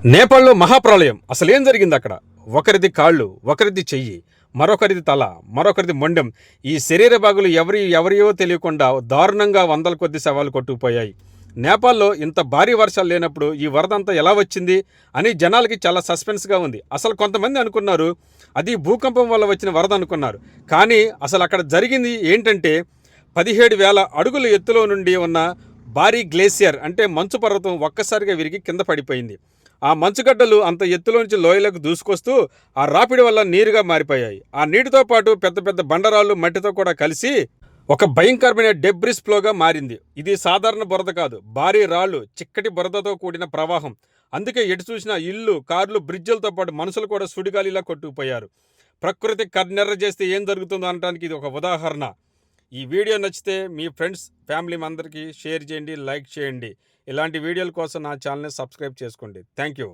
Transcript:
నేపాల్లో మహాప్రళయం. అసలేం జరిగింది అక్కడ? ఒకరిది కాళ్ళు, ఒకరిది చెయ్యి, మరొకరిది తల, మరొకరిది మొండెం. ఈ శరీర భాగులు ఎవరియో తెలియకుండా దారుణంగా వందల కొద్ది శవాలు కొట్టుకుపోయాయి. నేపాల్లో ఇంత భారీ వర్షాలు లేనప్పుడు ఈ వరద అంతా ఎలా వచ్చింది అని జనాలకి చాలా సస్పెన్స్గా ఉంది. అసలు కొంతమంది అనుకున్నారు అది భూకంపం వల్ల వచ్చిన వరద అనుకున్నారు. కానీ అసలు అక్కడ జరిగింది ఏంటంటే 17,000 అడుగుల ఎత్తులో నుండి ఉన్న భారీ గ్లేసియర్ అంటే మంచు పర్వతం ఒక్కసారిగా విరిగి కింద పడిపోయింది. ఆ మంచుగడ్డలు అంత ఎత్తులోంచి లోయలకు దూసుకొస్తూ ఆ రాపిడి వల్ల నీరుగా మారిపోయాయి. ఆ నీటితో పాటు పెద్ద పెద్ద బండరాళ్ళు మట్టితో కూడా కలిసి ఒక భయంకరమైన డెబ్రిస్ ఫ్లోగా మారింది. ఇది సాధారణ బురద కాదు, భారీ రాళ్ళు, చిక్కటి బురదతో కూడిన ప్రవాహం. అందుకే ఎటు చూసినా ఇల్లు, కార్లు, బ్రిడ్జిలతో పాటు మనుషులు కూడా సుడిగాలిలా కొట్టుకుపోయారు. ప్రకృతి కన్నెర్ర చేస్తే ఏం జరుగుతుందో అనడానికి ఇది ఒక ఉదాహరణ. ఈ వీడియో నచ్చితే మీ ఫ్రెండ్స్, ఫ్యామిలీ అందరికీ షేర్ చేయండి, లైక్ చేయండి. ఇలాంటి వీడియోల కోసం నా ఛానల్ని సబ్స్క్రైబ్ చేసుకోండి. Thank you.